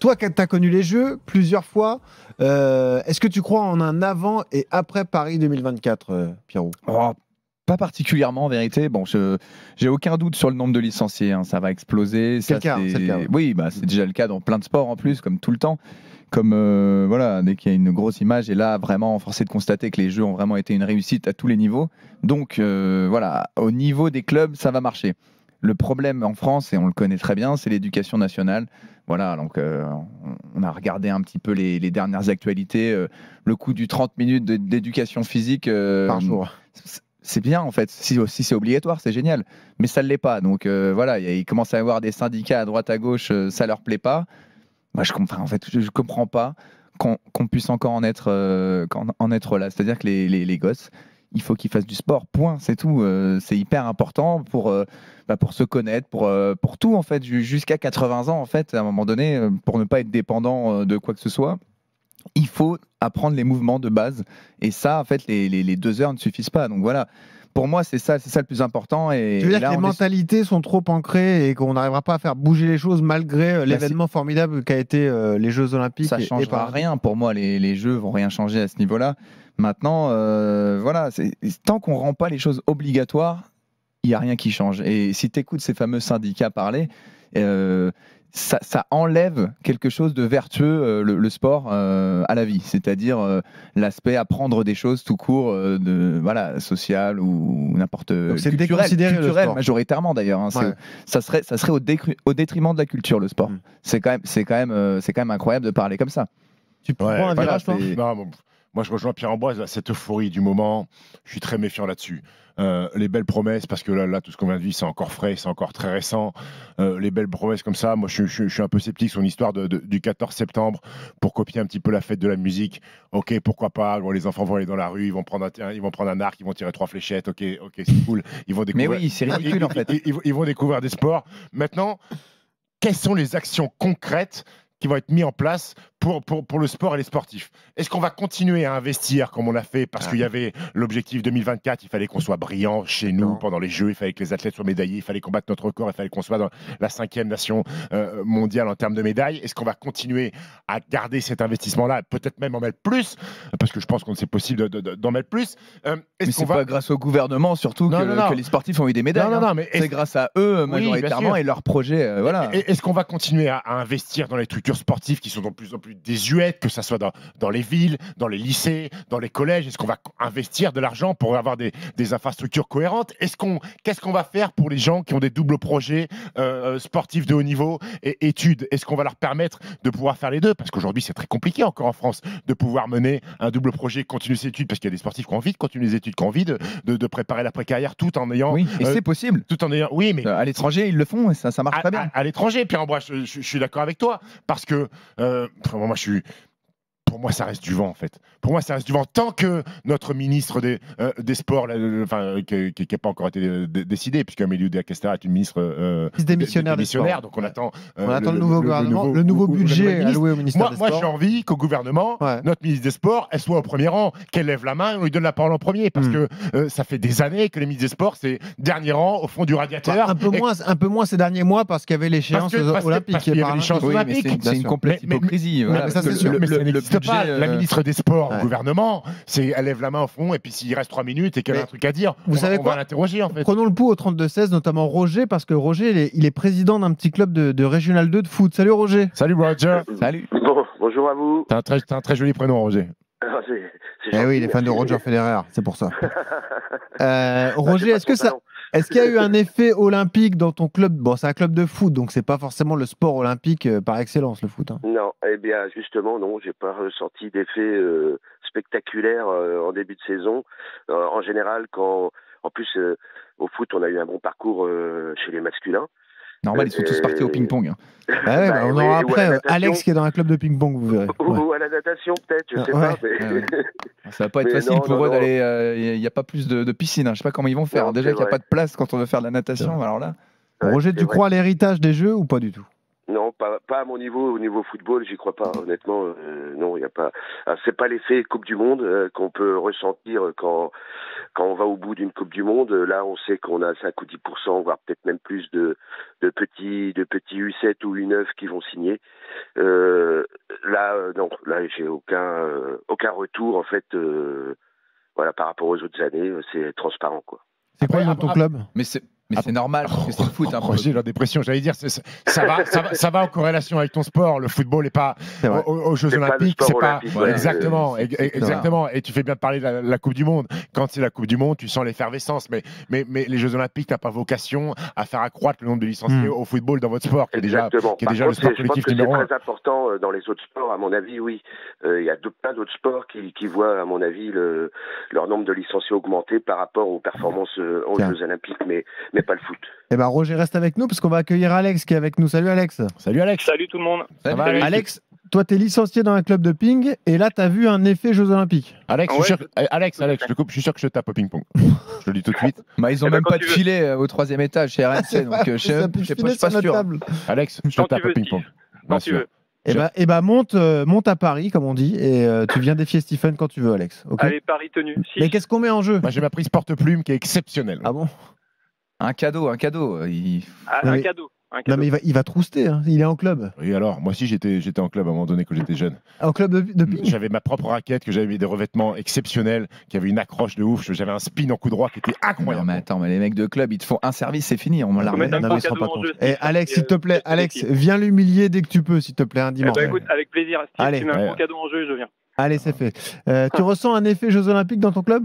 Toi, tu as connu les Jeux plusieurs fois. Est-ce que tu crois en un avant et après Paris 2024, Pierrot? Oh, pas particulièrement en vérité. Bon, j'ai aucun doute sur le nombre de licenciés, hein. Ça va exploser. C'est le cas, ouais. Oui, bah, c'est déjà le cas dans plein de sports en plus, comme tout le temps. Comme voilà, dès qu'il y a une grosse image, et là vraiment force est de constater que les Jeux ont vraiment été une réussite à tous les niveaux. Donc voilà, au niveau des clubs, ça va marcher. Le problème en France, et on le connaît très bien, c'est l'éducation nationale. Voilà, donc on a regardé un petit peu les dernières actualités. Le coût du 30 minutes d'éducation physique Par jour. c'est bien en fait. Si c'est obligatoire, c'est génial. Mais ça ne l'est pas. Donc voilà, il commence à y avoir des syndicats à droite à gauche, ça leur plaît pas. Moi, je comprends pas qu'on puisse encore en être là. C'est-à-dire que les gosses, il faut qu'ils fassent du sport. Point, c'est tout. C'est hyper important pour se connaître, pour tout en fait, jusqu'à 80 ans en fait. À un moment donné, pour ne pas être dépendant de quoi que ce soit, il faut apprendre les mouvements de base. Et ça, en fait, les 2 heures ne suffisent pas. Donc voilà. Pour moi, c'est ça le plus important. Et Tu veux dire là, que les mentalités sont trop ancrées et qu'on n'arrivera pas à faire bouger les choses malgré l'événement formidable qu'a été les Jeux Olympiques? Ça ne changera rien. Pour moi, les Jeux vont rien changer à ce niveau-là. Maintenant, voilà, tant qu'on ne rend pas les choses obligatoires, il n'y a rien qui change. Et si tu écoutes ces fameux syndicats parler, ça enlève quelque chose de vertueux, le sport, à la vie. C'est-à-dire l'aspect apprendre des choses tout court, voilà, social ou n'importe culturel majoritairement d'ailleurs. Hein. Ouais. Ça serait au détriment de la culture, le sport. C'est quand même incroyable de parler comme ça. Tu prends un virage, toi? Moi, je rejoins Pierre-Ambroise, cette euphorie du moment, je suis très méfiant là-dessus. Les belles promesses, parce que là, tout ce qu'on vient de vivre, c'est encore frais, c'est encore très récent. Les belles promesses comme ça, moi, je suis un peu sceptique sur l'histoire du 14 septembre pour copier un petit peu la fête de la musique. Ok, pourquoi pas. Bon, les enfants vont aller dans la rue, ils vont prendre un arc, ils vont tirer 3 fléchettes. Ok, c'est cool. Ils vont découvrir. Mais oui, c'est ridicule en fait. Ils vont découvrir des sports. Maintenant, quelles sont les actions concrètes qui vont être mises en place pour le sport et les sportifs? Est-ce qu'on va continuer à investir comme on l'a fait parce qu'il y avait l'objectif 2024, il fallait qu'on soit brillant chez nous pendant les Jeux, il fallait que les athlètes soient médaillés, il fallait combattre notre record, il fallait qu'on soit dans la 5e nation mondiale en termes de médailles? Est-ce qu'on va continuer à garder cet investissement-là, peut-être même en mettre plus, parce que je pense que c'est possible d'en mettre plus? Mais c'est pas grâce au gouvernement surtout que les sportifs ont eu des médailles. Non, mais c'est grâce à eux majoritairement et leurs projets. Voilà. Est-ce qu'on va continuer à investir dans les structures sportives qui sont de plus en plus désuètes, que ça soit dans les villes, dans les lycées, dans les collèges? Est-ce qu'on va investir de l'argent pour avoir des infrastructures cohérentes? Qu'est-ce qu'on va faire pour les gens qui ont des doubles projets sportifs de haut niveau et études? Est-ce qu'on va leur permettre de pouvoir faire les deux? Parce qu'aujourd'hui, c'est très compliqué encore en France de pouvoir mener un double projet, continuer ses études, parce qu'il y a des sportifs qui ont envie de continuer les études, qui ont envie de préparer l'après-carrière tout en ayant... Oui, et c'est possible. Tout en ayant... Oui, mais... À l'étranger, ils le font et ça marche très bien. À l'étranger, Pierre-Ambroise, je suis d'accord avec toi, parce que pour moi, ça reste du vent, en fait. Pour moi, ça reste du vent. Tant que notre ministre des Sports, qui n'a pas encore été décidé, puisque Amélie Oudéa-Castéra est une ministre démissionnaire, donc on attend le nouveau gouvernement, le nouveau budget alloué au ministère des Sports. Moi, j'ai envie qu'au gouvernement, notre ministre des Sports, elle soit au premier rang, qu'elle lève la main et on lui donne la parole en premier, parce que ça fait des années que les ministres des Sports, c'est dernier rang, au fond du radiateur. Un peu moins ces derniers mois, parce qu'il y avait l'échéance olympique. C'est une complète hypocrisie. La ministre des Sports au gouvernement, elle lève la main au fond, et puis s'il reste 3 minutes et qu'elle a un truc à dire, on va l'interroger, en fait. Prenons le pouls au 32-16, notamment Roger, parce que Roger, il est président d'un petit club de Régional 2 de foot. Salut Roger. Salut Roger. Salut. Bonjour à vous. T'as un très joli prénom, Roger. Oui, il est fan de Roger Federer, c'est pour ça. Roger, est-ce qu'il y a eu un effet olympique dans ton club? Bon, c'est un club de foot, donc c'est pas forcément le sport olympique par excellence, le foot. Hein. Non, eh bien justement, non, j'ai pas ressenti d'effet spectaculaire en début de saison. En général, en plus au foot, on a eu un bon parcours chez les masculins. Normal, ils sont tous partis au ping-pong. Hein. On aura après Alex qui est dans un club de ping-pong, vous verrez. Ou à la natation, peut-être, je sais pas. Mais... Ça va pas être facile pour eux d'aller. Il n'y a pas plus de piscine. Hein. Je sais pas comment ils vont faire. Non, déjà qu'il n'y a pas de place quand on veut faire de la natation. Alors là. Roger, tu crois à l'héritage des Jeux ou pas du tout? Non, pas à mon niveau. Au niveau football, j'y crois pas. Honnêtement, non, il y a pas. C'est pas l'effet Coupe du Monde qu'on peut ressentir quand on va au bout d'une Coupe du Monde. Là, on sait qu'on a 5 ou 10%, voire peut-être même plus de petits U7 ou U9 qui vont signer. non, là, j'ai aucun retour, en fait, voilà, par rapport aux autres années, c'est transparent, quoi. C'est quoi dans ton club? Mais c'est normal, parce que c'est le foot. Hein, Roger, la dépression, j'allais dire, ça va en corrélation avec ton sport. Le football n'est pas aux Jeux Olympiques. C'est pas exactement. Et tu fais bien de parler de la Coupe du Monde. Quand c'est la Coupe du Monde, tu sens l'effervescence. Mais les Jeux Olympiques, t'as pas vocation à faire accroître le nombre de licenciés au football dans votre sport, qui est déjà le sport collectif numéro 1. C'est très important dans les autres sports, à mon avis, oui. Il y a plein d'autres sports qui voient, à mon avis, leur nombre de licenciés augmenter par rapport aux performances aux Jeux Olympiques, mais pas le foot. Eh ben Roger reste avec nous parce qu'on va accueillir Alex qui est avec nous. Salut Alex. Salut Alex. Salut tout le monde. Salut. Alex, toi tu es licencié dans un club de ping et là tu as vu un effet Jeux Olympiques. Alex, je te coupe, je suis sûr que je te tape au ping-pong. Je te le dis tout de suite. Ils ont même pas de filet au 3e étage chez RMC, donc je sais pas sûr. Alex, je te tape au ping-pong. Quand tu veux. Eh ben monte à Paris comme on dit et tu viens défier Stephen quand tu veux Alex. Okay. Allez, Paris tenu. Mais qu'est-ce qu'on met en jeu? J'ai ma prise porte-plume qui est exceptionnelle. Ah bon? Un cadeau. Un cadeau. Non mais il va trouster, hein. Il est en club. Oui alors, moi aussi j'étais en club à un moment donné quand j'étais jeune. En club de ping. J'avais ma propre raquette, que j'avais mis des revêtements exceptionnels, qui avait une accroche de ouf, j'avais un spin en coup droit qui était incroyable. Non mais attends, mais les mecs de club, ils te font un service, c'est fini, on l'a remis. Non mais ils se rendent pas compte. Alex, s'il te plaît, Alex, viens l'humilier dès que tu peux, s'il te plaît, un dimanche. Écoute, avec plaisir. Si tu mets un bon cadeau en jeu, je viens. Allez, c'est fait. Tu ressens un effet Jeux Olympiques dans ton club?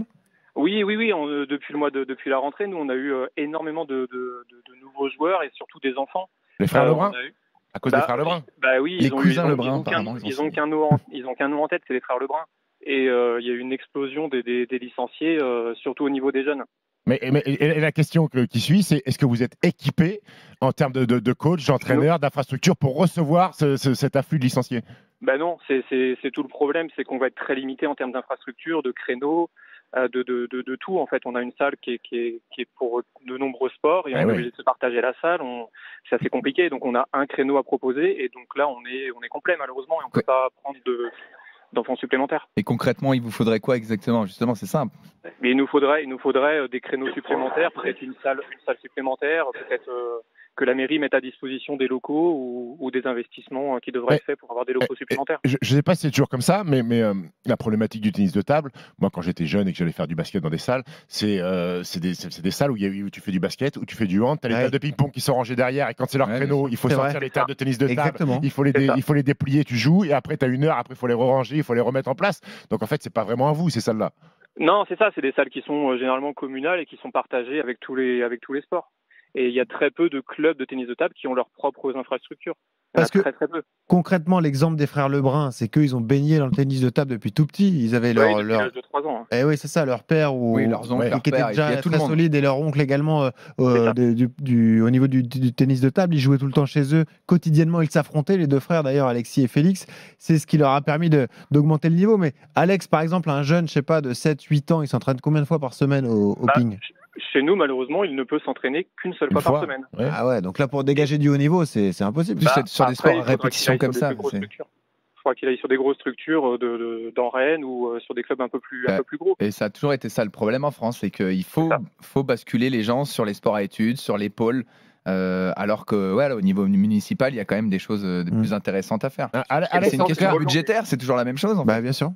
Oui. Depuis la rentrée, nous on a eu énormément de nouveaux joueurs et surtout des enfants. Les frères Lebrun. À cause des frères Lebrun. Bah oui, les cousins Lebrun, apparemment. Ils ont qu'un nom en tête, c'est les frères Lebrun. Et il y a eu une explosion des licenciés, surtout au niveau des jeunes. Mais la question qui suit, c'est est-ce que vous êtes équipé en termes de coach, d'entraîneur, d'infrastructure pour recevoir cet afflux de licenciés? Ben non, c'est tout le problème, c'est qu'on va être très limité en termes d'infrastructure, de créneaux, de tout. En fait, on a une salle qui est pour de nombreux sports et on est obligé de se partager la salle. C'est assez compliqué, donc on a un créneau à proposer et donc là on est complet malheureusement et on peut pas prendre d'enfants supplémentaires. Et concrètement, il vous faudrait quoi exactement? Justement, c'est simple. Mais il nous faudrait des créneaux supplémentaires, peut-être une salle supplémentaire, peut-être que la mairie mette à disposition des locaux ou des investissements qui devraient être faits pour avoir des locaux supplémentaires. Je ne sais pas si c'est toujours comme ça, mais la problématique du tennis de table, moi quand j'étais jeune et que j'allais faire du basket dans des salles, c'est des salles où tu fais du basket, où tu fais du hand, tu as les tables de ping-pong qui sont rangées derrière et quand c'est leur créneau, il faut sortir les tables de tennis de table, il faut les déplier, tu joues et après tu as une heure, après il faut les ranger, il faut les remettre en place. Donc en fait, c'est pas vraiment à vous ces salles-là. Non, c'est ça, c'est des salles qui sont généralement communales et qui sont partagées avec tous les sports. Et il y a très peu de clubs de tennis de table qui ont leurs propres infrastructures. Parce que très peu. Concrètement, l'exemple des frères Lebrun, c'est qu'ils ont baigné dans le tennis de table depuis tout petit. Ils avaient leur de 3 ans. Hein. Eh oui, c'est ça, leur père ou leurs oncles, qui était déjà très solide et leur oncle également au niveau du tennis de table. Ils jouaient tout le temps chez eux. Quotidiennement, ils s'affrontaient, les deux frères d'ailleurs, Alexis et Félix. C'est ce qui leur a permis d'augmenter le niveau. Mais Alex, par exemple, un jeune, je sais pas, de 7-8 ans, il s'entraîne combien de fois par semaine au ping? Chez nous, malheureusement, il ne peut s'entraîner qu'une seule fois par semaine. Ouais. Ah ouais, donc là, pour dégager du haut niveau, c'est impossible. Sur des sports à répétition comme ça. Je crois qu'il aille sur des grosses structures dans Rennes ou sur des clubs un peu plus gros. Et ça a toujours été ça le problème en France, c'est qu'il faut basculer les gens sur les sports à études, sur les pôles. Alors que au niveau municipal, il y a quand même des choses plus intéressantes à faire. C'est une question budgétaire, c'est toujours la même chose. Bah, bien sûr.